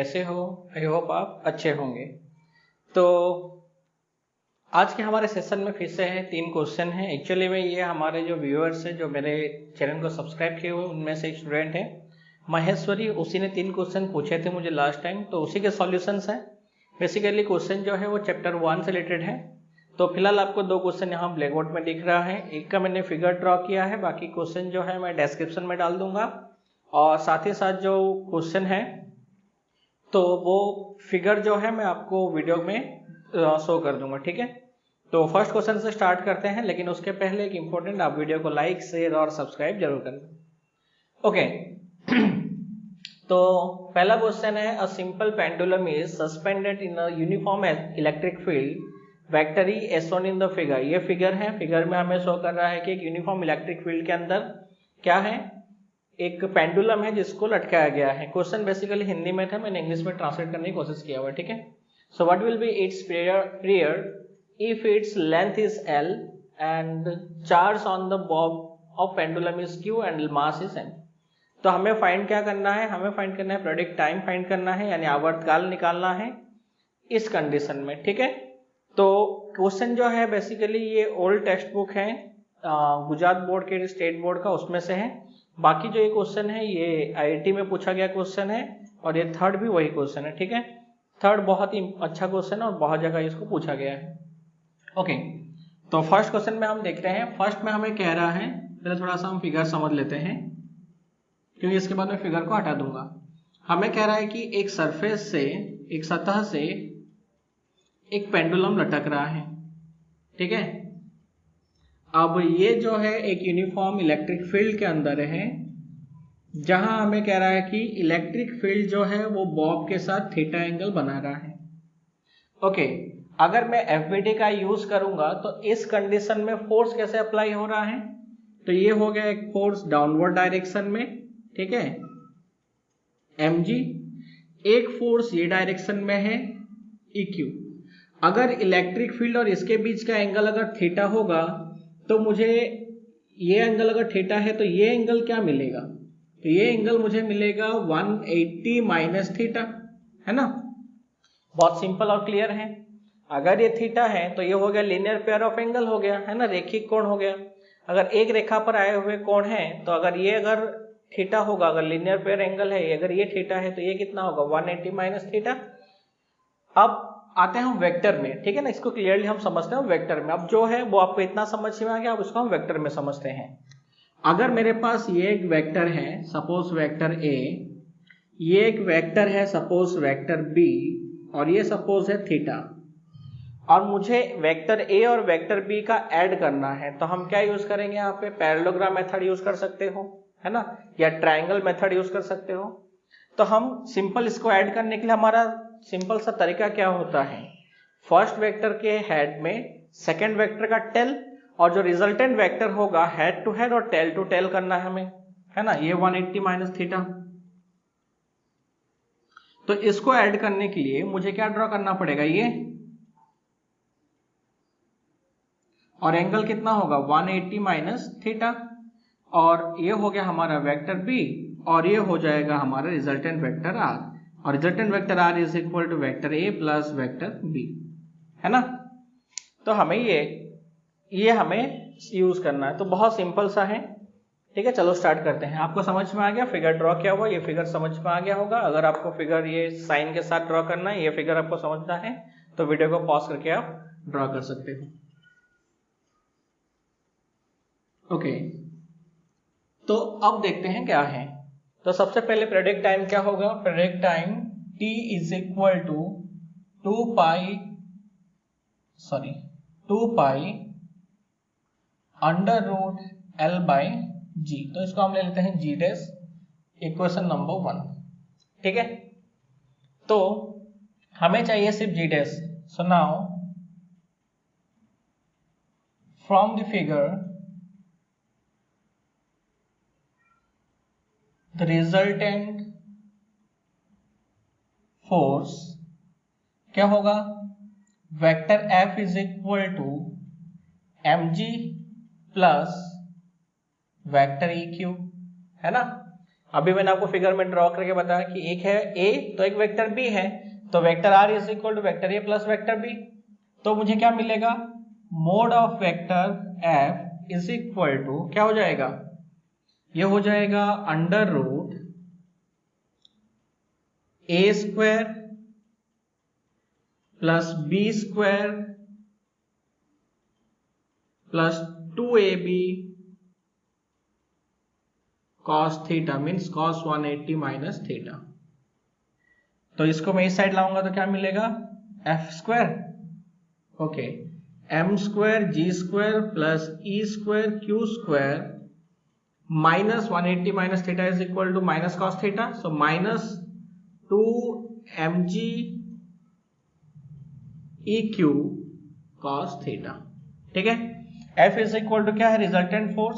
कैसे हो? I hope आप अच्छे होंगे। तो आज के हमारे सेशन में फिर से है 3 क्वेश्चन हैं। एक्चुअली में ये हमारे जो व्यूअर्स हैं जो मेरे चैनल को सब्सक्राइब किए हुए उनमें से एक स्टूडेंट है महेश्वरी, उसी ने 3 क्वेश्चन पूछे थे मुझे लास्ट टाइम, तो उसी के सॉल्यूशंस हैं। बेसिकली क्वेश्चन जो है वो चैप्टर 1 से रिलेटेड है। तो फिलहाल आपको 2 क्वेश्चन यहाँ ब्लैक बोर्ड में दिख रहा है, एक का मैंने फिगर ड्रॉ किया है, बाकी क्वेश्चन जो है मैं डिस्क्रिप्शन में डाल दूंगा और साथ ही साथ जो क्वेश्चन है तो वो फिगर जो है मैं आपको वीडियो में शो कर दूंगा, ठीक है। तो फर्स्ट क्वेश्चन से स्टार्ट करते हैं, लेकिन उसके पहले एक इंपॉर्टेंट, आप वीडियो को लाइक शेयर और सब्सक्राइब जरूर करना। ओके तो पहला क्वेश्चन है, a simple pendulum is suspended in a uniform electric field vector E as shown in the figure. ये फिगर है, फिगर में हमें शो कर रहा है कि एक यूनिफॉर्म इलेक्ट्रिक फील्ड के अंदर क्या है, एक पेंडुलम है जिसको लटकाया गया है। क्वेश्चन बेसिकली हिंदी में था, मैंने इंग्लिश में ट्रांसलेट करने की कोशिश किया हुआ, ठीक है। So what will be it's period if its length is L and charge on the bob of pendulum is Q and mass is M। तो हमें फाइंड क्या करना है, हमें फाइंड करना है प्रेडिक्ट टाइम फाइंड करना है, यानी आवर्तकाल निकालना है इस कंडीशन में, ठीक है। तो क्वेश्चन जो है बेसिकली ये ओल्ड टेक्स्ट बुक है गुजरात बोर्ड के स्टेट बोर्ड का, उसमें से है। बाकी जो ये क्वेश्चन है ये IIT में पूछा गया क्वेश्चन है और ये थर्ड भी वही क्वेश्चन है, ठीक है। थर्ड बहुत ही अच्छा क्वेश्चन है और बहुत जगह इसको पूछा गया है। ओके तो फर्स्ट क्वेश्चन में हम देख रहे हैं, फर्स्ट में हमें कह रहा है, पहले थोड़ा सा हम फिगर समझ लेते हैं क्योंकि इसके बाद मैं फिगर को हटा दूंगा। हमें कह रहा है कि एक सरफेस से, एक सतह से एक पेंडुलम लटक रहा है, ठीक है। अब ये जो है एक यूनिफॉर्म इलेक्ट्रिक फील्ड के अंदर है, जहां हमें कह रहा है कि इलेक्ट्रिक फील्ड जो है वो बॉब के साथ थीटा एंगल बना रहा है। ओके अगर मैं FBD का यूज करूंगा तो इस कंडीशन में फोर्स कैसे अप्लाई हो रहा है, तो ये हो गया एक फोर्स डाउनवर्ड डायरेक्शन में, ठीक है, mg। एक फोर्स ये डायरेक्शन में है EQ। अगर इलेक्ट्रिक फील्ड और इसके बीच का एंगल अगर थीटा होगा तो मुझे ये एंगल अगर थीटा है तो ये एंगल क्या मिलेगा, तो ये एंगल मुझे मिलेगा 180 माइनस थीटा, है ना। बहुत सिंपल और क्लियर है। अगर ये थीटा है तो ये हो गया लीनियर पेयर ऑफ एंगल हो गया, है ना, रेखिक कोण हो गया। अगर एक रेखा पर आए हुए कोण है तो अगर ये अगर थीटा होगा, अगर लीनियर पेयर एंगल है, अगर ये थीटा है तो ये कितना होगा 180 माइनस थीटा। अब आते हैं हम वेक्टर में, ठीक है ना, इसको क्लियरली हम समझते हैं वेक्टर में। अब जो है वो आपको इतना समझ में आ गया, अब उसको हम वेक्टर में समझते हैं। अगर मेरे पास ये एक वेक्टर है सपोज वेक्टर A, ये एक वेक्टर है सपोज वेक्टर B और ये सपोज है थीटा, और मुझे वेक्टर A और वेक्टर B का ऐड करना है, तो हम क्या यूज करेंगे यहाँ पे, पैरेललोग्राम मेथड यूज कर सकते हो, है ना, या ट्रायंगल मेथड यूज कर सकते हो। तो हम सिंपल इसको ऐड करने के लिए हमारा सिंपल सा तरीका क्या होता है, फर्स्ट वेक्टर के हेड में सेकेंड वेक्टर का टेल, और जो रिजल्टेंट वेक्टर होगा हेड टू हेड और टेल टू टेल करना है हमें, है ना, ये 180 माइनस थीटा। तो इसको ऐड करने के लिए मुझे क्या ड्रॉ करना पड़ेगा, ये, और एंगल कितना होगा 180 माइनस थीटा, और ये हो गया हमारा वेक्टर B और ये हो जाएगा हमारा रिजल्टेंट वेक्टर R, और resultant vector R is equal to vector A plus vector B, है ना। तो हमें ये हमें यूज करना है, तो बहुत सिंपल सा है, ठीक है। चलो स्टार्ट करते हैं। आपको समझ में आ गया, फिगर ड्रॉ किया हुआ, ये फिगर समझ में आ गया होगा। अगर आपको फिगर ये साइन के साथ ड्रॉ करना है, ये फिगर आपको समझना है तो वीडियो को पॉज करके आप ड्रॉ कर सकते हो। ओके तो अब देखते हैं क्या है। तो सबसे पहले प्रेडिक्ट टाइम क्या होगा, predict time T is equal to 2 pi under root L by G। तो इसको हम ले लेते हैं G डैश, इक्वेशन नंबर 1, ठीक है। तो हमें चाहिए सिर्फ G dash. So now from the figure the resultant force क्या होगा, vector F is equal to mg plus vector EQ, है ना। अभी मैंने आपको फिगर में ड्रॉ करके बताया कि एक है ए तो एक वेक्टर बी है, तो vector R is equal to vector A plus vector B. तो मुझे क्या मिलेगा, mod of vector F is equal to क्या हो जाएगा, ये हो जाएगा under root A square plus B square plus 2ab cos theta means cos 180 minus theta. तो इसको मैं इस साइड लाऊंगा तो क्या मिलेगा, F square, okay, M square G square plus E square Q square minus 180 minus theta is equal to minus cos theta, so minus 2mg E Q cos theta. ठीक है, एफ इज इक्वल टू क्या है, resultant force,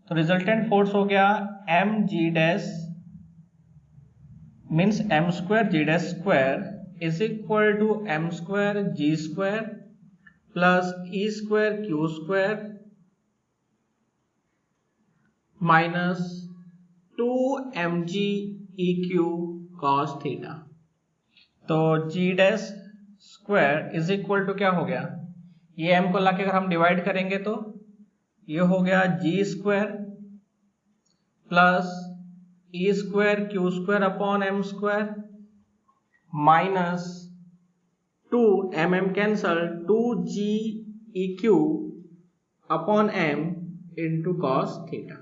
तो resultant force हो गया M G dash means M square G dash square is equal to M square G square plus E square Q square minus 2mg E Q cos theta. तो G dash square is equal to क्या हो गया, ये m को लाके अगर हम divide करेंगे तो ये हो गया G square plus E square Q square upon M square minus 2 cancel 2g E Q upon m into cos theta.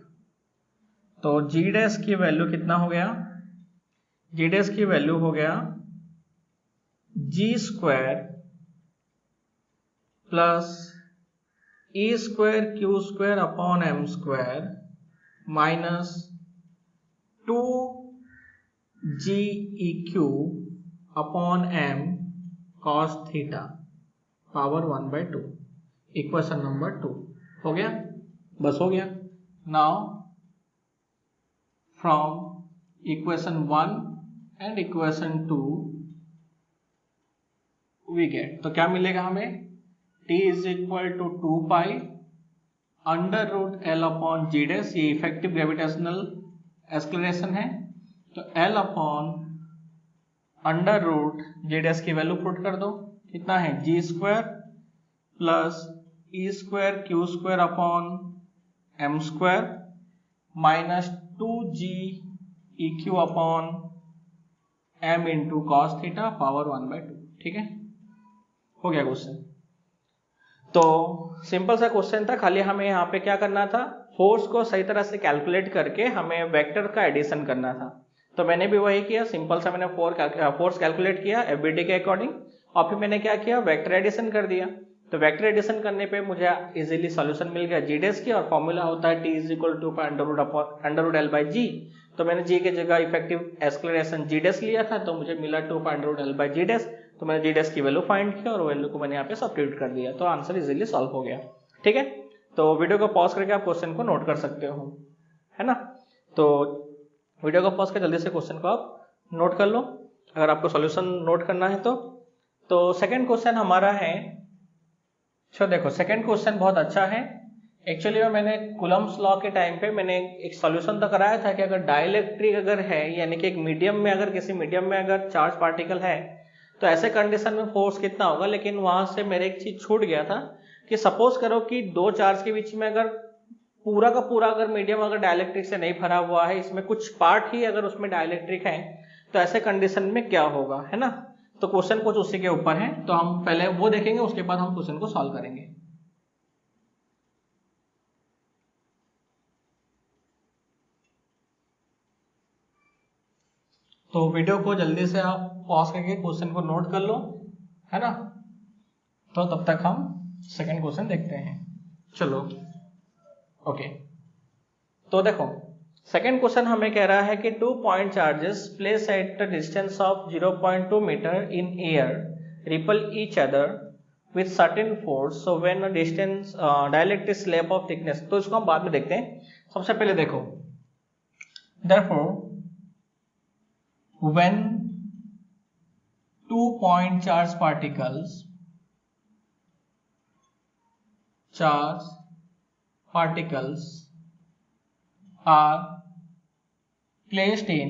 तो जी डैश की वैल्यू कितना हो गया, जी डैश की वैल्यू हो गया G square plus E square Q square upon M square minus 2g E Q upon M cos theta power 1/2, equation number 2 हो गया, बस हो गया। Now from equation 1 and equation 2 we get, तो क्या मिलेगा हमें, t is equal to 2 pi under root L upon G dash, ये इफेक्टिव ग्रेविटेशनल एक्सेलरेशन है, तो L upon under root G dash की वैल्यू पुट कर दो, कितना है G square plus E square Q square upon M square minus 2g E Q upon m into cos theta power 1/2। ठीक है, हो गया क्वेश्चन। तो सिंपल सा क्वेश्चन था, खाली हमें यहाँ पे क्या करना था, फोर्स को सही तरह से कैलकुलेट करके हमें वेक्टर का एडिशन करना था। तो मैंने भी वही किया, सिंपल सा मैंने फोर्स कैलकुलेट किया एफबीडी के अकॉर्डिंग, और फिर मैंने क्या किया, वेक्टर एडिशन कर दिया। तो वेक्टर एडिशन करने पे मुझे इजीली सॉल्यूशन मिल गया जी डैश की, और फॉर्मूला होता है T is equal to under root L by G. तो मैंने जी की जगह इफेक्टिव एक्सेलरेशन जी डैश लिया था, तो मुझे मिला 2 under root L by G dash. तो मैंने जी डैश की वैल्यू फाइंड किया और वैल्यू को मैंने यहाँ पे सब्स्टिट्यूट कर दिया, तो आंसर इजीली सॉल्व हो गया। ठीक है, तो वीडियो को पॉज करके आप क्वेश्चन को नोट कर सकते हो, है ना। तो वीडियो को पॉज कर जल्दी से क्वेश्चन को आप नोट कर लो, अगर आपको सॉल्यूशन नोट करना है तो सेकंड क्वेश्चन हमारा है, चलो देखो सेकंड क्वेश्चन बहुत अच्छा है। एक्चुअली मैंने कूलम्ब्स लॉ के टाइम पे मैंने एक सॉल्यूशन तो कराया था कि अगर डाइलेक्ट्रिक अगर है, यानी कि एक मीडियम में, अगर किसी मीडियम में अगर चार्ज पार्टिकल है तो ऐसे कंडीशन में फोर्स कितना होगा, लेकिन वहां से मेरे एक चीज छूट गया था कि सपोज करो कि दो चार्ज के बीच में अगर पूरा का पूरा अगर मीडियम अगर डाइलेक्ट्रिक से नहीं भरा हुआ है, इसमें कुछ पार्ट ही अगर उसमें डाइलेक्ट्रिक है, तो ऐसे कंडीशन में क्या होगा, है ना। तो क्वेश्चन कुछ उसी के ऊपर है, तो हम पहले वो देखेंगे, उसके बाद हम क्वेश्चन को सॉल्व करेंगे। तो वीडियो को जल्दी से आप पॉज करके क्वेश्चन को नोट कर लो, है ना। तो तब तक हम सेकंड क्वेश्चन देखते हैं। चलो ओके, तो देखो सेकंड क्वेश्चन हमें कह रहा है कि 2 point charges place at the distance of 0.2 meter in air repel each other with certain force, so when a distance dielectric slab of thickness. तो इसको हम बाद में देखते हैं, सबसे पहले देखो therefore when 2 point charge particles are placed in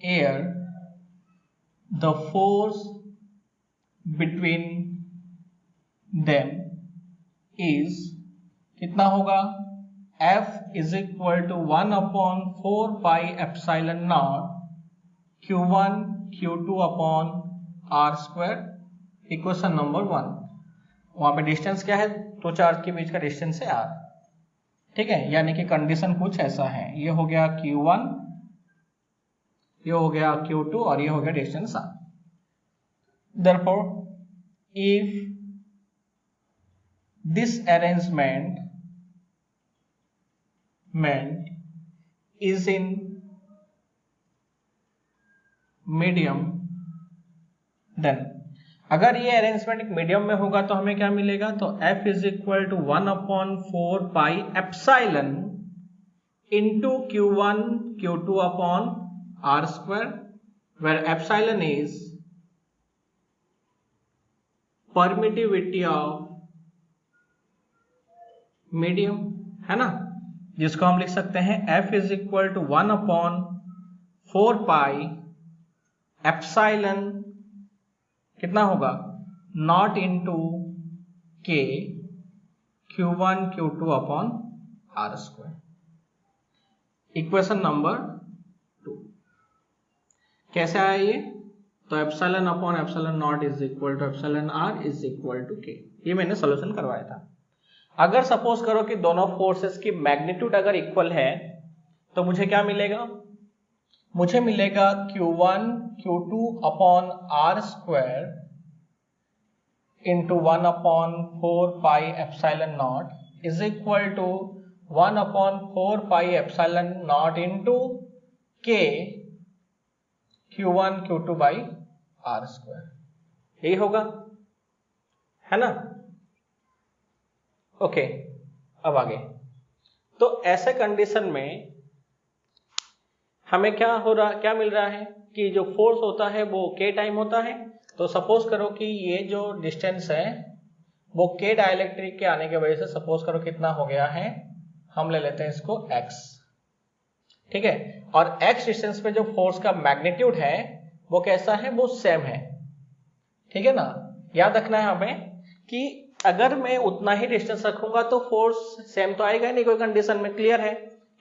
air, the force between them is कितना होगा, F is equal to 1 upon 4 pi epsilon naught Q1 Q2 upon R square, equation number 1। वहां पे डिस्टेंस क्या है, दो चार्ज के बीच का डिस्टेंस है R, ठीक है। यानी कि कंडीशन कुछ ऐसा है, ये हो गया Q1, ये हो गया Q2 और ये हो गया distance R। Therefore, if this arrangement is in medium, then अगर ये अरेंजमेंट एक मीडियम में होगा तो हमें क्या मिलेगा, तो F is equal to 1 upon 4 pi epsilon into Q1 Q2 upon R square, where epsilon is permittivity of medium, है ना, जिसको हम लिख सकते हैं F is equal to 1 upon 4 pi epsilon कितना होगा, not into K Q1 Q2 upon R square, equation number 2। कैसे आया ये, तो epsilon upon epsilon not is equal to epsilon R is equal to के, ये मैंने सॉल्यूशन करवाया था। अगर सपोज करो कि दोनों फोर्सेस की मैग्नीट्यूड अगर इक्वल है तो मुझे क्या मिलेगा, मुझे मिलेगा Q1 Q2 upon R square into 1 upon 4 pi epsilon not is equal to 1 upon 4 pi epsilon not into K Q1 Q2 by R square, यही होगा, है ना। ओके, अब आगे, तो ऐसे कंडीशन में हमें क्या हो रहा, क्या मिल रहा है कि जो फोर्स होता है वो k टाइम होता है। तो सपोज करो कि ये जो डिस्टेंस है वो k डाइलेक्ट्रिक के आने की वजह से सपोज करो कितना हो गया है, हम ले लेते हैं इसको x, ठीक है। और x डिस्टेंस पे जो फोर्स का मैग्नीट्यूड है वो कैसा है, वो सेम है, ठीक है ना। याद रखना है हमें कि अगर मैं उतना ही डिस्टेंस रखूंगा तो फोर्स सेम तो आएगा नहीं कोई कंडीशन में, क्लियर है,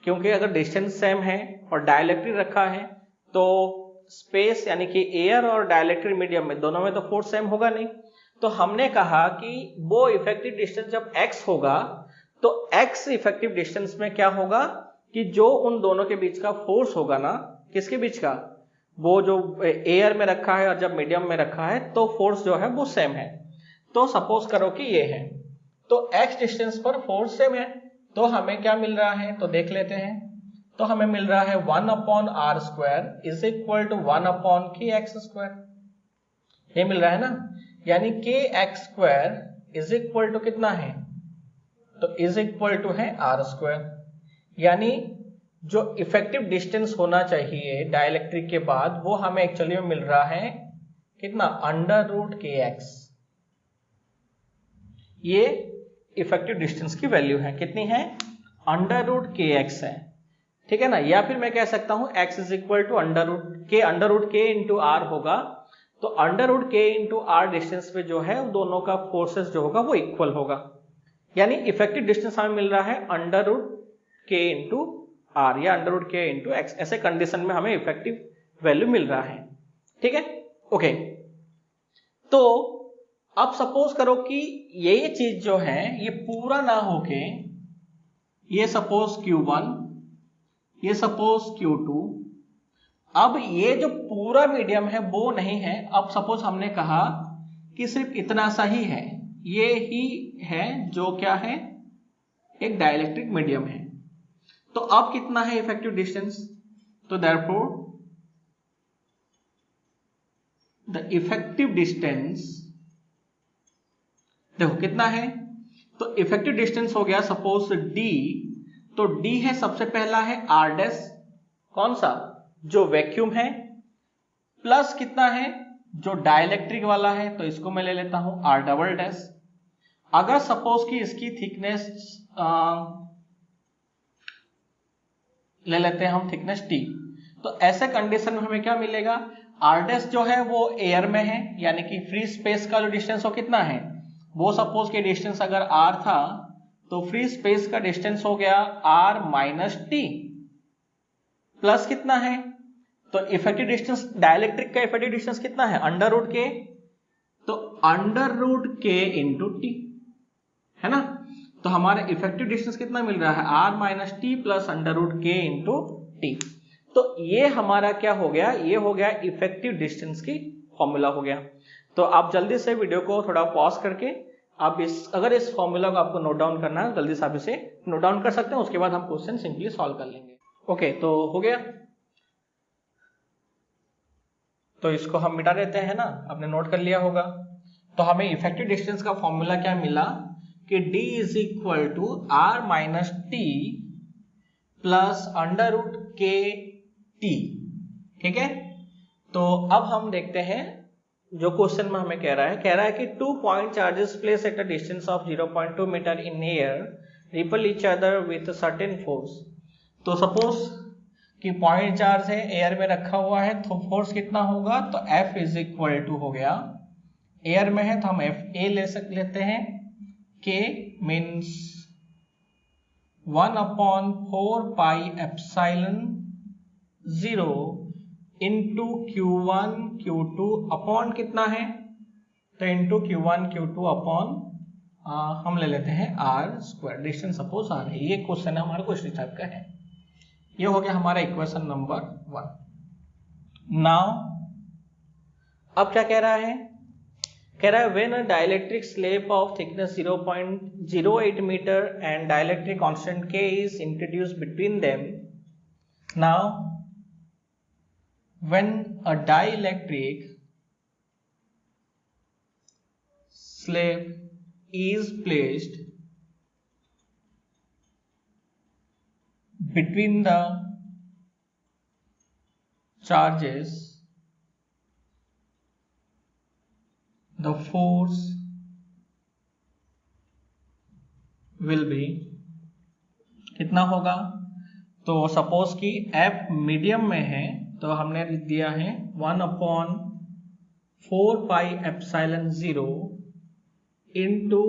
क्योंकि अगर डिस्टेंस सेम है और डाइलेक्ट्रिक रखा है तो स्पेस यानी कि एयर और डाइलेक्ट्रिक मीडियम में दोनों में तो फोर्स सेम होगा नहीं। तो हमने कहा कि वो इफेक्टिव डिस्टेंस जब x होगा तो x इफेक्टिव डिस्टेंस में क्या होगा कि जो उन दोनों के बीच का फोर्स होगा ना, किसके बीच का, वो जो एयर में रखा है और जब मीडियम में रखा है तो फोर्स जो है वो सेम है। तो सपोज करो कि ये है, तो x डिस्टेंस पर फोर्स सेम है, तो हमें क्या मिल रहा है, तो देख लेते हैं। तो हमें मिल रहा है 1 upon R square is equal to 1 upon K x square, ये मिल रहा है ना। यानी K x square is equal to कितना है, तो इज इक्वल टू है R स्क्वायर। यानी जो इफेक्टिव डिस्टेंस होना चाहिए डाइलेक्ट्रिक के बाद वो हमें एक्चुअली में मिल रहा है कितना, अंडर रूट के एक्स, ये इफेक्टिव डिस्टेंस की वैल्यू है, कितनी है, अंडर रूट के एक्स है, ठीक है ना। या फिर मैं कह सकता हूं x is equal to under root K into R होगा, तो under root K into R distance पे जो है दोनों का फोर्सेस जो होगा वो इक्वल होगा। यानी इफेक्टिव डिस्टेंस हमें मिल रहा है under root K into are या under root K into x, ऐसे कंडीशन में हमें इफेक्टिव वैल्यू मिल रहा है, ठीक है। ओके, तो अब सपोज करो कि ये चीज जो है ये पूरा ना होके ये सपोज Q1, ये सपोज Q2, अब ये जो पूरा मीडियम है वो नहीं है। अब सपोज हमने कहा कि सिर्फ इतना सा ही है, ये ही है जो क्या है, एक डाइलेक्ट्रिक मीडियम है। तो अब कितना है इफेक्टिव डिस्टेंस, तो देयरफॉर द इफेक्टिव डिस्टेंस देखो कितना है, तो इफेक्टिव डिस्टेंस हो गया सपोज d, तो d है सबसे पहला है r डैश, कौन सा, जो वैक्यूम है, प्लस कितना है जो डाइलेक्ट्रिक वाला है, तो इसको मैं ले लेता हूं r डबल डैश। अगर सपोज कि इसकी थिकनेस ले लेते हैं हम थिकनेस t। तो ऐसे कंडीशन में हमें क्या मिलेगा, r' जो है वो एयर में है, यानी कि फ्री स्पेस का जो डिस्टेंस वो कितना है, वो सपोज के डिस्टेंस अगर r था तो फ्री स्पेस का डिस्टेंस हो गया r माइनस टी प्लस कितना है, तो इफेक्टिव डिस्टेंस, डाइलेक्ट्रिक का इफेक्टिव डिस्टेंस कितना है, अंडर रूट के, तो under root K into T, है ना। तो हमारा इफेक्टिव डिस्टेंस कितना मिल रहा है, r minus T plus under root K into T. तो ये हमारा क्या हो गया, ये हो गया इफेक्टिव डिस्टेंस की फॉर्मूला हो गया। तो आप जल्दी से वीडियो को थोड़ा पॉज करके आप अगर इस फॉर्मूला को आपको नोट डाउन करना है जल्दी से आप इसे नोट डाउन कर सकते हैं, उसके बाद हम क्वेश्चन सिंपली सॉल्व कर लेंगे। ओके, तो हो गया, तो इसको हम मिटा देते हैं ना, आपने नोट कर लिया होगा। तो हमें इफेक्टिव डिस्टेंस का फॉर्मूला क्या मिला कि d is equal to r minus T plus under root K T, ठीक है। तो अब हम देखते हैं जो क्वेश्चन में हमें कह रहा है कि 2 point charges place at a distance of 0.2 meter in air repel each other with certain force. तो सपोज कि पॉइंट चार्ज है, एयर में रखा हुआ है, तो फोर्स कितना होगा, तो F इज इक्वल टू हो गया, एयर में है तो हम FA लेते हैं, K means 1/4 pi epsilon 0 into Q1 Q2 upon कितना है, तो इंटू Q1 Q2 अपॉन हम ले लेते हैं r², डिस्टेंस सपोज r है। ये क्वेश्चन है हमारा, क्वेश्चन टाइप का है। ये हो गया हमारा इक्वेशन नंबर 1। नाउ अब क्या कह रहा है, कह रहा है when a dielectric slab of thickness 0.08 meter and dielectric constant k is introduced between them. Now when a dielectric slab is placed between the charges, the force will be कितना होगा, तो सपोज कि F मीडियम में है तो हमने लिख दिया है 1/4 pi epsilon 0 into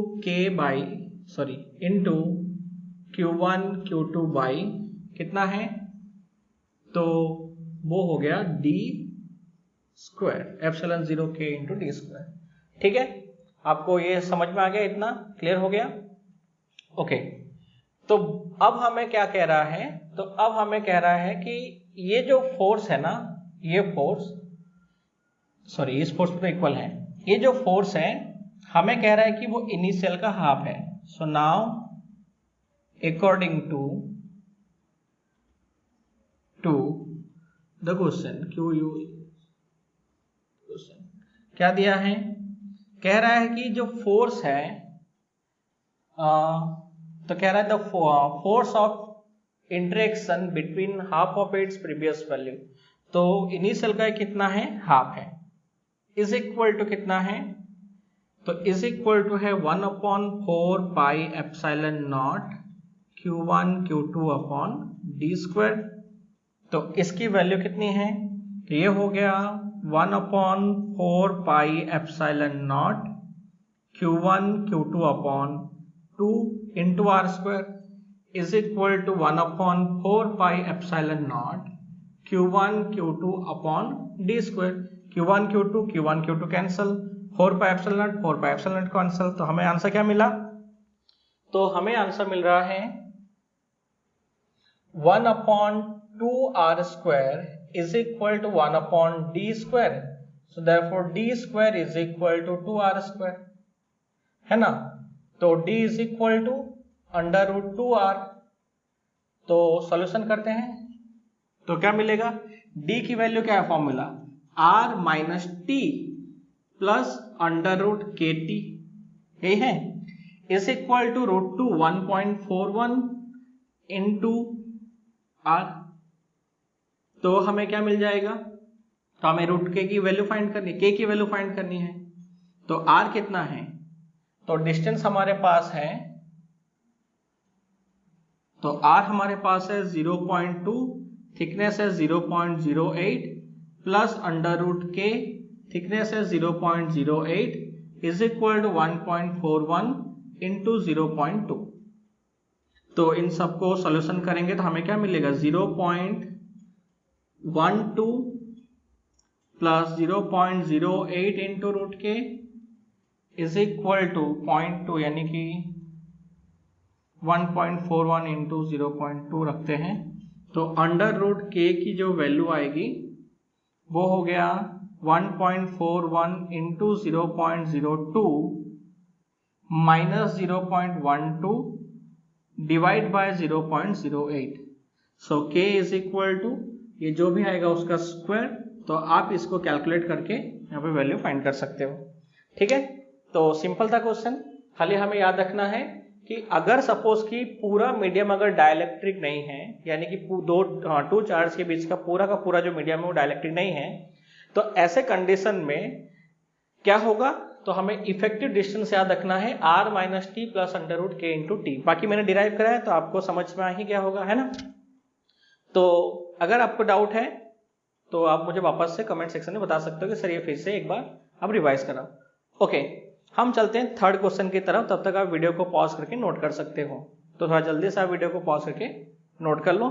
into Q1 Q2 by कितना है, तो वो हो गया d², epsilon 0 k into d²। ठीक है, आपको ये समझ में आ गया, इतना क्लियर हो गया। ओके, तो अब हमें क्या कह रहा है, तो अब हमें कह रहा है कि ये जो फोर्स है ना, ये फोर्स, सॉरी इस फोर्स पे तो इक्वल है, ये जो फोर्स है हमें कह रहा है कि वो इनिशियल का हाफ है। So now according to the question question क्या दिया है, कह रहा है कि जो फोर्स है तो कह रहा है the force of interaction between half of its previous value, तो इनिशियल का कितना है, हाफ है, इज इक्वल टू कितना है, तो इज इक्वल टू है 1/4 pi epsilon not Q1 Q2 upon d²। तो इसकी वैल्यू कितनी है, तो ये हो गया 1/4 pi epsilon not Q1 Q2 upon 2 into r² is equal to 1/4 pi epsilon not Q1 Q2 upon d²। Q1 Q2 cancel, 4 pi epsilon cancel, तो हमें आंसर क्या मिला, तो हमें आंसर मिल रहा है 1/2r² is equal to 1/d²। So therefore d² is equal to 2r², है ना। तो d is equal to √2r। तो सॉल्यूशन करते हैं तो क्या मिलेगा, d की वैल्यू क्या है, formula r minus T plus √kt, यही है, is equal to √2 1.41 into r। तो हमें क्या मिल जाएगा, तो हमें √k की वैल्यू फाइंड करनी, k की वैल्यू फाइंड करनी है। तो r कितना है, तो डिस्टेंस हमारे पास है, तो r हमारे पास है 0.2, थिकनेस है 0.08 प्लस अंडर रूट के, थिकनेस है 0.08 इज इक्वल टू 1.41 इंटू 0.2। तो इन सबको सॉल्यूशन करेंगे तो हमें क्या मिलेगा, 0.12 प्लस 0.08 इंटू रूट के इज इक्वल टू 0.2 यानी कि 1.41 इंटू 0.2 रखते हैं। तो अंडर रूट के की जो वैल्यू आएगी वो हो गया 1.41 into 0.02 minus 0.12 divide by 0.08। So k is equal to ये जो भी आएगा उसका स्क्वायर। तो आप इसको कैलकुलेट करके यहाँ पे वैल्यू फाइंड कर सकते हो। ठीक है, तो सिंपल था क्वेश्चन। खाली हमें याद रखना है कि अगर सपोज कि पूरा मीडियम अगर डाइलेक्ट्रिक नहीं है, यानी कि टू चार्ज के बीच का पूरा जो मीडियम है वो डाइलेक्ट्रिक नहीं है, तो ऐसे कंडीशन में क्या होगा, तो हमें इफेक्टिव डिस्टेंस याद रखना है r minus T plus under root K into T. बाकी मैंने डिराइव कराया तो आपको समझ में आ ही गया होगा, है ना। तो अगर आपको डाउट है तो आप मुझे वापस से कमेंट सेक्शन में बता सकते हो कि सर ये फिर से एक बार आप रिवाइज कराओ। ओके, हम चलते हैं थर्ड क्वेश्चन की तरफ। तब तक आप वीडियो को पॉज करके नोट कर सकते हो। तो थोड़ा जल्दी से आप वीडियो को पॉज करके नोट कर लो।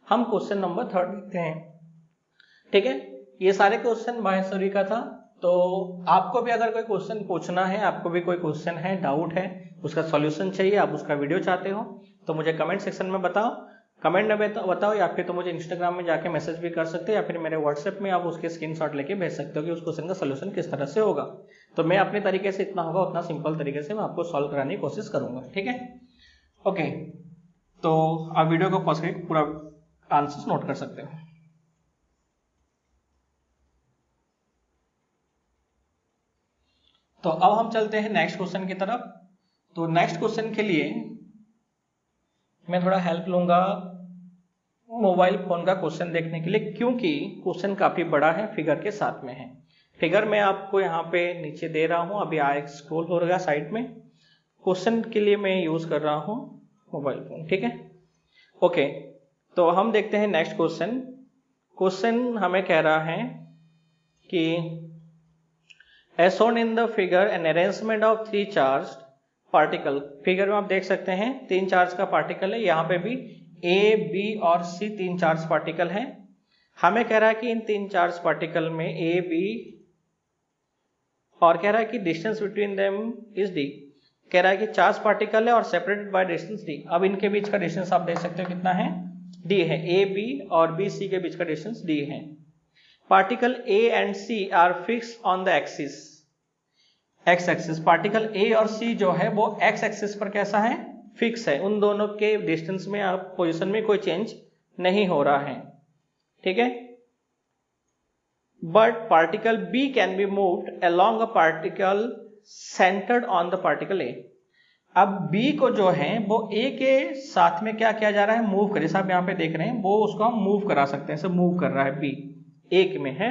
हम क्वेश्चन नंबर 3 देखते हैं। ठीक है, ये सारे क्वेश्चन माहेश्वरी का था। तो आपको भी अगर कोई क्वेश्चन पूछना है, आपको भी कोई क्वेश्चन है, डाउट है, उसका सॉल्यूशन चाहिए, आप उसका वीडियो चाहते हो, तो मुझे कमेंट सेक्शन में बताओ। कमेंट में बताओ या फिर तो मुझे इंस्टाग्राम में जाके मैसेज भी कर सकते हो, या फिर मेरे व्हाट्सएप में आप उसके स्क्रीनशॉट लेके भेज सकते हो कि उस क्वेश्चन का सॉल्यूशन किस तरह से होगा। तो मैं अपने तरीके से इतना होगा उतना सिंपल तरीके से मैं आपको सॉल्व कराने की कोशिश करूंगा। ठीक है, ओके, तो आप वीडियो को पॉज करके पूरा आंसर नोट कर सकते हो। तो अब हम चलते हैं नेक्स्ट क्वेश्चन की तरफ। तो नेक्स्ट क्वेश्चन के लिए मैं थोड़ा हेल्प लूंगा मोबाइल फोन का क्वेश्चन देखने के लिए, क्योंकि क्वेश्चन काफी बड़ा है, फिगर के साथ में है। फिगर मैं आपको यहाँ पे नीचे दे रहा हूँ, अभी आए स्क्रॉल हो रहा साइड में। क्वेश्चन के लिए मैं यूज कर रहा हूँ मोबाइल फोन। ठीक है, ओके, तो हम देखते हैं नेक्स्ट क्वेश्चन। क्वेश्चन हमें कह रहा है कि as shown in the figure an arrangement of 3 charged particle। Figure में आप देख सकते हैं 3 चार्ज का पार्टिकल है। यहाँ पे भी A, B और C 3 चार्ज पार्टिकल हैं। हमें कह रहा है कि इन 3 चार्ज पार्टिकल में A, B और कह रहा है कि distance between them is D। कह रहा है कि चार्ज पार्टिकल है और सेपरेटेड बाय डिस्टेंस D। अब इनके बीच का डिस्टेंस आप देख सकते हो कितना है, D है। A, B और B, C के बीच का डिस्टेंस D है। Particle A and C are fix on the axis, x axis. Particle A और C जो है वो एक्स एक्सिस पर कैसा है, फिक्स है। उन दोनों के डिस्टेंस में आप पोजीशन में कोई चेंज नहीं हो रहा है। ठीक है, but particle B can be moved along a particle centred on the particle A। अब B को जो है वो A के साथ में क्या किया जा रहा है, मूव कर, जैसे आप यहाँ पे देख रहे हैं, वो उसको हम मूव करा सकते हैं। ऐसे मूव कर रहा है B, एक में है।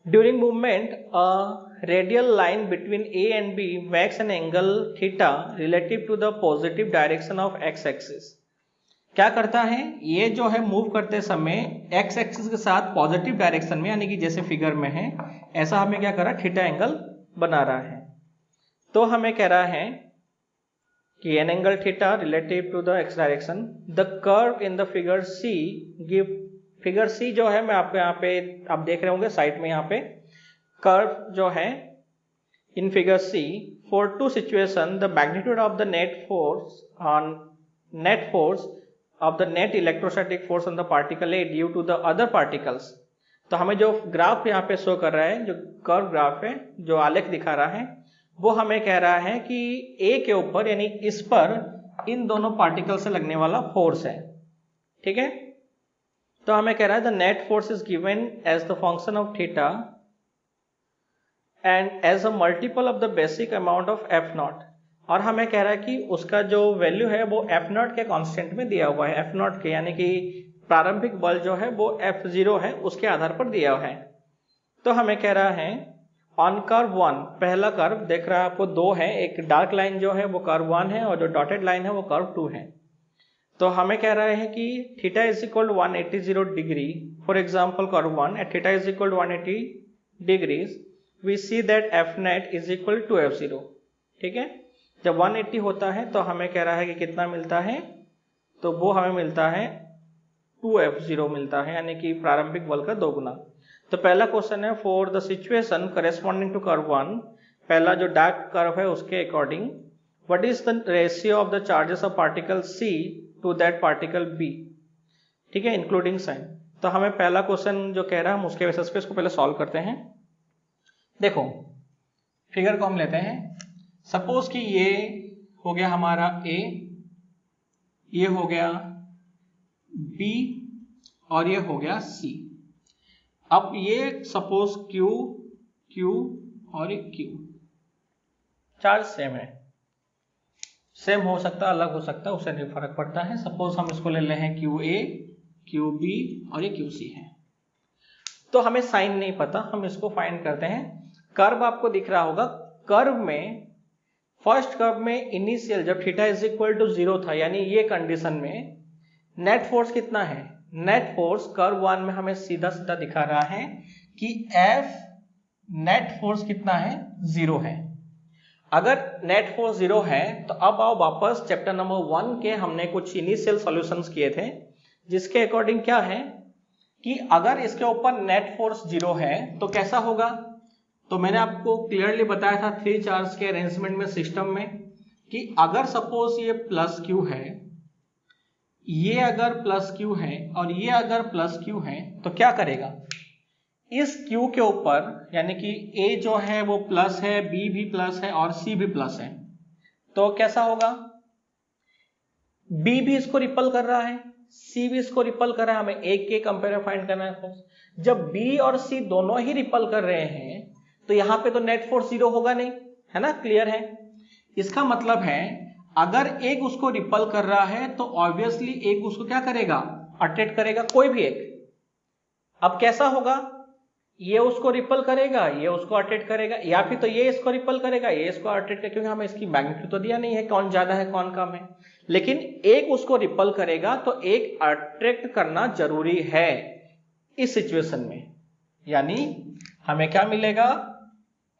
During movement radial line between A and B makes an angle theta relative to the positive direction of x axis। क्या करता है, ये जो है मूव करते समय x एक्सिस के साथ पॉजिटिव डायरेक्शन में, यानी कि जैसे फिगर में है ऐसा हमें क्या कर रहा है, थीटा एंगल बना रहा है। तो हमें कह रहा है कि an angle theta relative to the x direction. The curve in the figure C give, figure C जो है मैं आपको यहाँ पे आप देख रहे होंगे साइड में, यहाँ पे कर्व जो है in figure C for two situation the magnitude of the net force of the net electrostatic force on the particle A due to the other particles. तो हमें जो ग्राफ यहाँ पे शो कर रहा है, जो कर्व ग्राफ है, जो आलेख दिखा रहा है, वो हमें कह रहा है कि A के ऊपर यानी इस पर इन दोनों पार्टिकल से लगने वाला फोर्स है। ठीक है, तो हमें कह रहा है the net force is given as the function of theta and as a multiple of the basic amount of F not. और हमें कह रहा है कि उसका जो वैल्यू है वो एफ नॉट के कांस्टेंट में दिया हुआ है, एफ नॉट के, यानी कि प्रारंभिक बल जो है वो F0 है, उसके आधार पर दिया हुआ है। तो हमें कह रहा है ऑन कर्व 1, पहला कर्व देख रहा है आपको 2 है, एक डार्क लाइन जो है वो कर्व 1 है और जो डॉटेड लाइन है वो कर्व 2 है। तो हमें कह रहे हैं कि theta is equal to 180 degree, for example curve 1 at theta is equal to 180 degrees, we see that F net is equal to f0। ठीक है, जब 180 होता है तो हमें कह रहा है कि कितना मिलता है, तो वो हमें मिलता है 2f0 मिलता है, यानी कि प्रारंभिक बल का 2 गुना। तो पहला क्वेश्चन है for the situation corresponding to curve 1, पहला जो डार्क कर्व है उसके अकॉर्डिंग, what is the ratio of the charges of particle C to that particle B। ठीक है, इंक्लूडिंग साइन। तो हमें पहला क्वेश्चन जो कह रहा है हम उसके बेसिस पे इसको पहले सॉल्व करते हैं। देखो फिगर को हम लेते हैं, सपोज कि ये हो गया हमारा A, ये हो गया B और ये हो गया C। अब ये सपोज Q, Q और ये Q, चार्ज सेम है, सेम हो सकता है अलग हो सकता है, उससे नहीं फर्क पड़ता है। सपोज हम इसको ले रहे हैं QA, QB और ये QC है। तो हमें साइन नहीं पता, हम इसको फाइंड करते हैं। कर्व आपको दिख रहा होगा, कर्व में फर्स्ट कर्व में इनिशियल जब थीटा इज इक्वल टू 0 था, यानी ये कंडीशन में नेट फोर्स कितना है, नेट फोर्स कर्व 1 में हमें सीधा सीधा दिखा रहा है कि F नेट फोर्स कितना है, 0 है। अगर नेट फोर्स 0 है तो अब आओ वापस चैप्टर नंबर 1 के हमने कुछ इनिशियल सॉल्यूशंस किए थे, जिसके अकॉर्डिंग क्या है कि अगर इसके ऊपर नेट फोर्स 0 है तो कैसा होगा। तो मैंने आपको क्लियरली बताया था 3 चार्ज के अरेंजमेंट में सिस्टम में कि अगर सपोज ये प्लस क्यू है, ये अगर प्लस क्यू है और ये अगर प्लस क्यू है, तो क्या करेगा, इस क्यू के ऊपर यानी कि A जो है वो प्लस है, B भी प्लस है और C भी प्लस है, तो कैसा होगा, B भी इसको रिपल कर रहा है, C भी इसको रिपल कर रहा है, हमें एक के कंपेयर फाइंड करना है फोर्स। जब B और C दोनों ही रिपल कर रहे हैं तो यहां पे तो नेट फोर्स 0 होगा नहीं, है ना, क्लियर है। इसका मतलब है अगर एक उसको रिपल कर रहा है तो ऑब्वियसली एक उसको क्या करेगा, अट्रैक्ट करेगा, कोई भी एक। अब कैसा होगा, ये उसको रिपल करेगा, ये उसको अट्रैक्ट करेगा, या फिर तो ये इसको रिपल करेगा, ये इसको अट्रैक्ट करेगा, क्योंकि हमें इसकी मैग्नीट्यूड तो दिया नहीं है कौन ज्यादा है कौन कम है, लेकिन एक उसको रिपल करेगा तो एक अट्रैक्ट करना जरूरी है इस सिचुएशन में। यानी हमें क्या मिलेगा,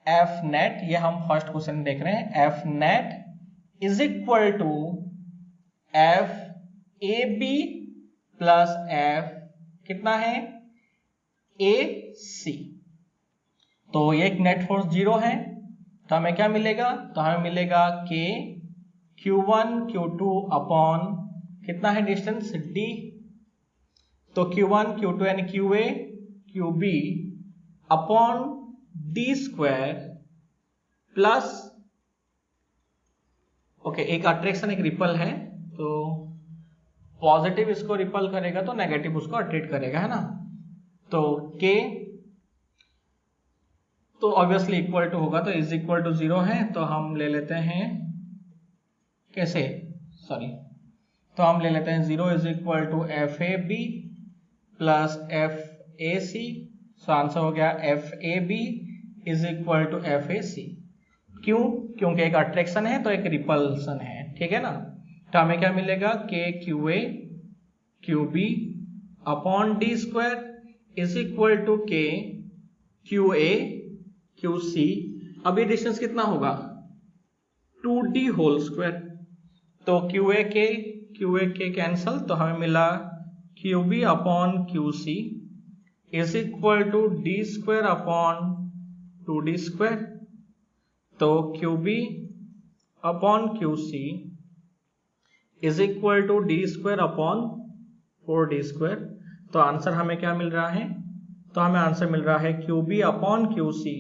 एफ नेट, ये हम फर्स्ट क्वेश्चन देख रहे हैं, F net is equal to F A B plus F कितना है, ए सी। तो ये एक नेट फोर्स 0 है, तो हमें क्या मिलेगा, तो हमें मिलेगा के Q1 Q2 अपॉन कितना है डिस्टेंस D, तो Q1 Q2 यानी QA QB upon D square plus, okay एक अट्रैक्शन एक रिपल है, तो पॉजिटिव इसको रिपल करेगा तो नेगेटिव उसको अट्रैक्ट करेगा, है ना। तो K तो ऑब्वियसली इक्वल टू होगा, तो इज इक्वल टू 0 है, तो हम ले लेते हैं कैसे, सॉरी, तो हम ले लेते हैं 0 is equal to F A B plus F A C. So answer हो गया F A B is equal to F A C. क्यों, क्योंकि एक अट्रैक्शन है तो एक रिपल्सन है, ठीक है ना। तो हमें क्या मिलेगा, K Q A Q B upon D square is equal to K Q A Q C. अब ये डिस्टेंस कितना होगा, 2D होल स्क्वायर, तो क्यू ए के कैंसल, तो हमें मिला Q B upon Q C is equal to D square upon 2D square, तो Q B upon Q C is equal to D square upon 4D square. तो answer हमें क्या मिल रहा है, तो हमें आंसर मिल रहा है Q B upon Q C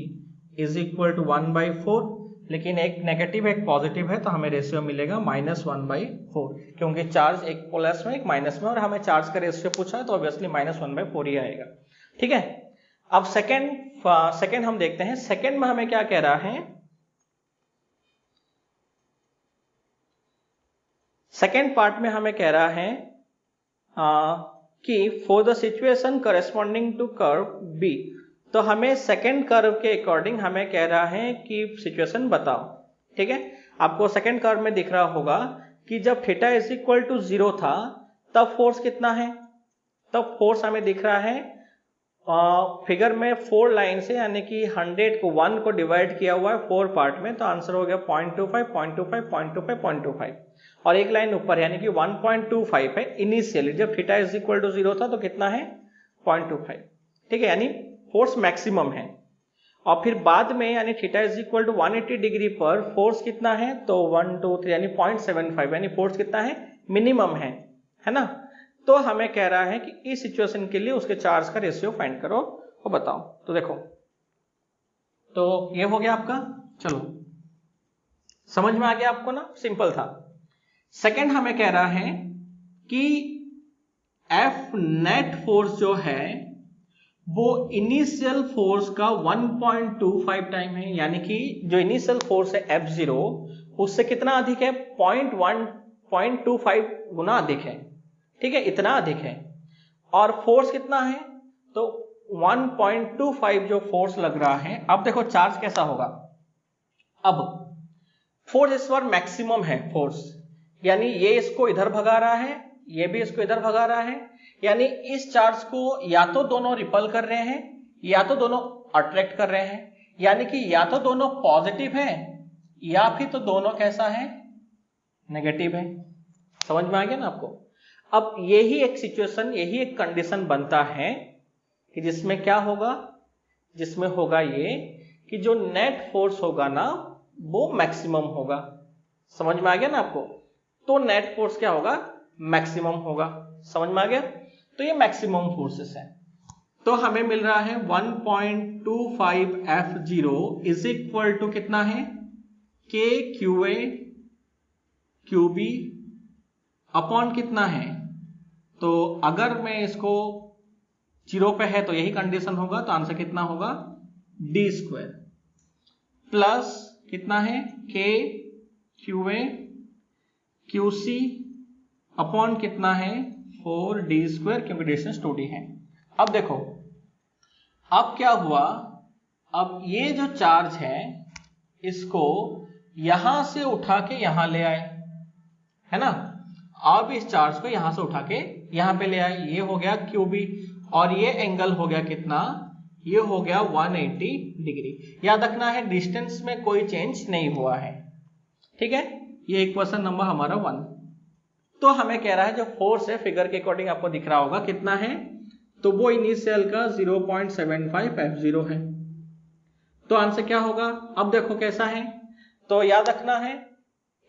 is equal to 1/4, लेकिन एक नेगेटिव एक पॉजिटिव है तो हमें रेशियो मिलेगा -1/4, क्योंकि चार्ज एक प्लस में एक माइनस में और हमें चार्ज का रेशियो पूछा है तो ऑब्वियसली -1/4 ही आएगा, ठीक है। अब सेकंड हम देखते हैं, सेकंड में हमें क्या कह रहा है, सेकंड पार्ट में हमें कह रहा है कि for the situation corresponding to curve B, तो हमें सेकंड कर्व के अकॉर्डिंग हमें कह रहा है कि सिचुएशन बताओ, ठीक है। आपको सेकंड कर्व में दिख रहा होगा कि जब थीटा इज इक्वल टू 0 था तब फोर्स कितना है, तब फोर्स हमें दिख रहा है फिगर में 4 लाइन से, यानी कि 100 को 1 को डिवाइड किया हुआ है 4 पार्ट में, तो आंसर हो गया 0.25 0.25 0.25 0.25 और एक लाइन ऊपर यानी कि 1.25 है इनिशियली, जब थीटा इज इक्वल टू 0 था तो कितना है 0.25, ठीक है, यानी फोर्स मैक्सिमम है। और फिर बाद में यानी theta is equal to 180 degree पर फोर्स कितना है, तो 1 2 3 यानी 0.75, यानी फोर्स कितना है मिनिमम है ना। तो हमें कह रहा है कि इस सिचुएशन के लिए उसके चार्ज का रेशियो फाइंड करो और बताओ। तो देखो, तो ये हो गया आपका, चलो समझ में आ गया आपको ना, सिंपल था। सेकंड हमें कह रहा है कि एफ नेट फोर्स जो है वो इनिशियल फोर्स का 1.25 टाइम है, यानी कि जो इनिशियल फोर्स है F0 उससे कितना अधिक है, 0.25 गुना अधिक है, ठीक है, इतना अधिक है। और फोर्स कितना है, तो 1.25 जो फोर्स लग रहा है। अब देखो चार्ज कैसा होगा, अब फोर्स इस बार मैक्सिमम है फोर्स, यानी ये इसको इधर भगा रहा है, ये भी इसको इधर भगा रहा है, यानी इस चार्ज को या तो दोनों रिपल कर रहे हैं या तो दोनों अट्रैक्ट कर रहे हैं, यानी कि या तो दोनों पॉजिटिव है या फिर तो दोनों कैसा है, नेगेटिव है। समझ में आ गया ना आपको। अब यही एक सिचुएशन, यही एक कंडीशन बनता है कि जिसमें क्या होगा, जिसमें होगा ये कि जो नेट फोर्स होगा ना वो मैक्सिमम होगा। समझ में आ गया ना आपको। तो नेट फोर्स क्या होगा, मैक्सिमम होगा। समझ में आ गया। तो ये मैक्सिमम फोर्सेस है। तो हमें मिल रहा है 1.25 F0 इज इक्वल टू कितना है, K QA QB अपॉन कितना है, तो अगर मैं इसको 0 पे है तो यही कंडीशन होगा, तो आंसर कितना होगा d² प्लस कितना है K QA QC अपॉन कितना है 4d², क्योंकि डिस्टेंस 2d है। अब देखो अब क्या हुआ, अब ये जो चार्ज है इसको यहां से उठा के यहां ले आए, है ना। अब इस चार्ज को यहां से उठा के यहां पे ले आए, ये हो गया QB और ये एंगल हो गया कितना, ये हो गया 180 डिग्री। याद रखना है डिस्टेंस में कोई चेंज नहीं हुआ है, ठीक है। ये इक्वेशन नंबर हमारा 1। तो हमें कह रहा है जो फोर्स है फिगर के अकॉर्डिंग आपको दिख रहा होगा कितना है, तो वो इनिशियल का 0.75 F0 है। तो आंसर क्या होगा, अब देखो कैसा है, तो याद रखना है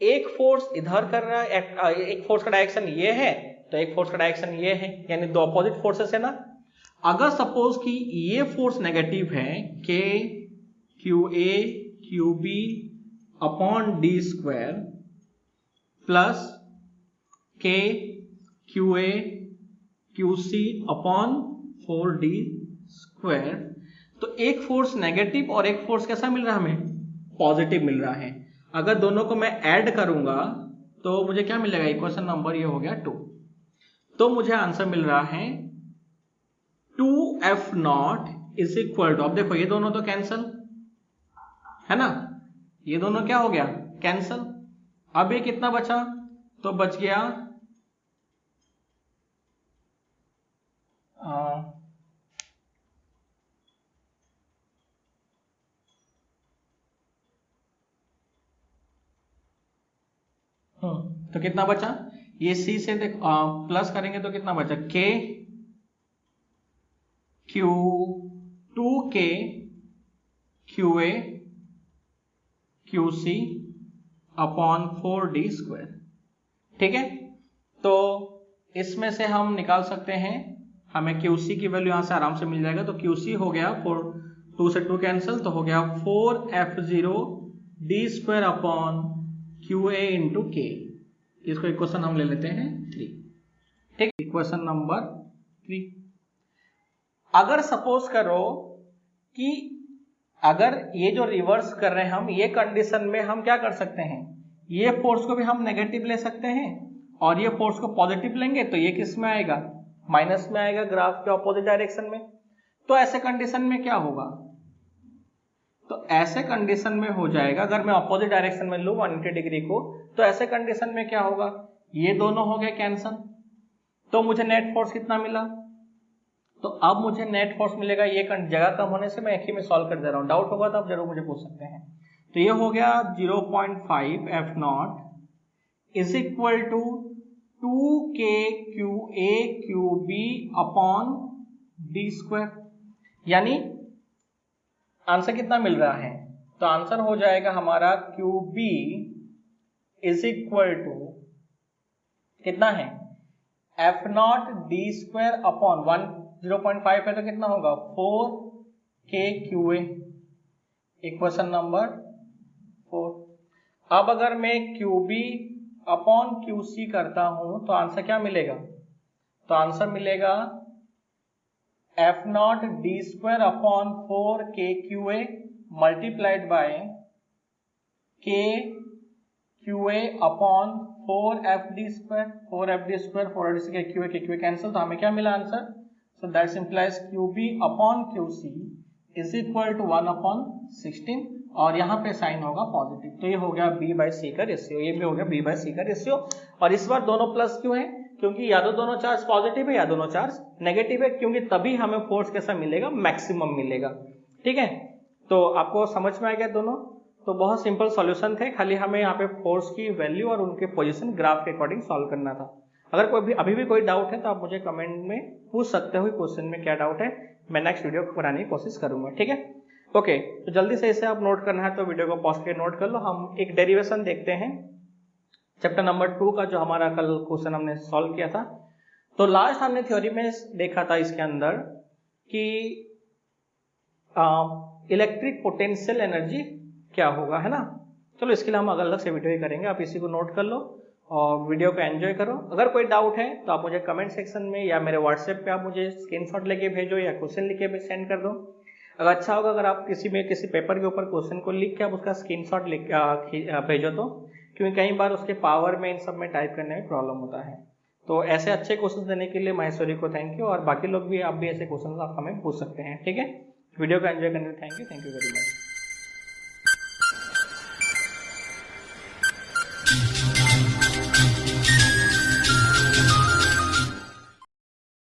एक फोर्स इधर कर रहा है, एक फोर्स का डायरेक्शन ये है तो एक फोर्स का डायरेक्शन ये है, यानी दो अपोजिट फोर्सेस है ना। अगर सपोज कि ये फोर्स नेगेटिव है K QA QB upon d² plus K QA QC upon 4d², तो एक फोर्स नेगेटिव और एक फोर्स कैसा मिल रहा है हमें, पॉजिटिव मिल रहा है। अगर दोनों को मैं ऐड करूंगा तो मुझे क्या मिलेगा, इक्वेशन नंबर ये हो गया 2। तो मुझे आंसर मिल रहा है 2F0 इज इक्वल टू, अब देखो ये दोनों तो कैंसल है ना, ये दोनों क्या हो गया कैंसल। अब ये कितना बचा, तो बच गया तो कितना बचा, ये C से प्लस करेंगे तो कितना बचा, K Q 2K QA QC upon 4d², ठीक है। तो इसमें से हम निकाल सकते हैं, हमें QC की वैल्यू यहां से आराम से मिल जाएगा। तो QC हो गया 2 से 2 कैंसिल, तो हो गया 4F0 d² upon QA into K। इसको इक्वेशन हम ले लेते हैं 3, ठीक। Equation number 3। अगर सपोज करो कि अगर ये जो रिवर्स कर रहे हैं हम, ये कंडीशन में हम क्या कर सकते हैं, ये फोर्स को भी हम नेगेटिव ले सकते हैं और ये फोर्स को पॉजिटिव लेंगे, तो ये किस में आएगा, माइनस में आएगा, ग्राफ के ऑपोजिट डायरेक्शन में। तो ऐसे कंडीशन में क्या होगा, तो ऐसे कंडीशन में हो जाएगा, अगर मैं अपोजिट डायरेक्शन में लूँ 180 डिग्री को, तो ऐसे कंडीशन में क्या होगा, ये दोनों हो गए कैंसल, तो मुझे नेट फोर्स कितना मिला, तो अब मुझे नेट फोर्स मिलेगा, ये जगह कम होने से मैं एक ही में सॉल्व कर दे रहा हूँ, डाउट होगा तो आप जरूर मुझे पूछ सकते हैं। तो ये हो गया 0.5 F not is equal to 2K QA QB upon D square, यानी आंसर कितना मिल रहा है, तो आंसर हो जाएगा हमारा QB इज इक्वल टू कितना है, F not D square upon 0.5 है तो कितना होगा 4K QA, इक्वेशन नंबर 4। अब अगर मैं QB अपॉन QC करता हूं तो आंसर क्या मिलेगा, तो आंसर मिलेगा F not D square upon 4K QA multiplied by K QA upon 4FD square, 4FD square 4FD से QA कैंसिल, तो हमें क्या मिला answer, so that simplifies QB upon QC is equal to 1 upon 16 और यहाँ पे sign होगा positive, तो ये हो गया B/C का रेशियो, ये भी हो गया B/C का रेशियो। और इस बार दोनों प्लस क्यों है, क्योंकि या तो दोनों चार्ज पॉजिटिव है या दोनों चार्ज नेगेटिव है, क्योंकि तभी हमें फोर्स कैसा मिलेगा, मैक्सिमम मिलेगा। ठीक है, तो आपको समझ में आ गया दोनों, तो बहुत सिंपल सॉल्यूशन थे, खाली हमें यहाँ पे फोर्स की वैल्यू और उनके पोजीशन ग्राफ के अकॉर्डिंग सॉल्व करना था। अगर कोई भी अभी भी कोई डाउट है तो आप मुझे कमेंट में पूछ सकते हो क्वेश्चन में क्या डाउट है, मैं नेक्स्ट वीडियो बनाने की कोशिश करूंगा। ठीक है, ओके, तो जल्दी से इसे आप नोट करना है तो वीडियो को पॉज करके नोट कर लो। हम एक डेरिवेशन देखते हैं चैप्टर नंबर 2 का, जो हमारा कल क्वेश्चन हमने सॉल्व किया था। तो लास्ट हमने थ्योरी में देखा था इसके अंदर कि इलेक्ट्रिक पोटेंशियल एनर्जी क्या होगा, है ना। चलो इसके लिए हम अलग से वीडियो ही करेंगे, आप इसी को नोट कर लो और वीडियो को एंजॉय करो। अगर कोई डाउट है तो आप मुझे कमेंट सेक्शन में या मेरे व्हाट्सएप पे आप मुझे स्क्रीनशॉट लेके भेजो या क्वेश्चन लिख के सेंड कर दो। अगर अच्छा होगा अगर आप किसी पेपर के ऊपर क्वेश्चन को लिख के आप उसका स्क्रीनशॉट भेजो, तो क्योंकि कई बार उसके पावर में इन सब में टाइप करने में प्रॉब्लम होता है। तो ऐसे अच्छे क्वेश्चन देने के लिए महेश्वरी को थैंक यू, और बाकी लोग भी आप भी ऐसे क्वेश्चन आप हमें पूछ सकते हैं। ठीक है, वीडियो को एंजॉय करने के लिए थैंक यू वेरी मच।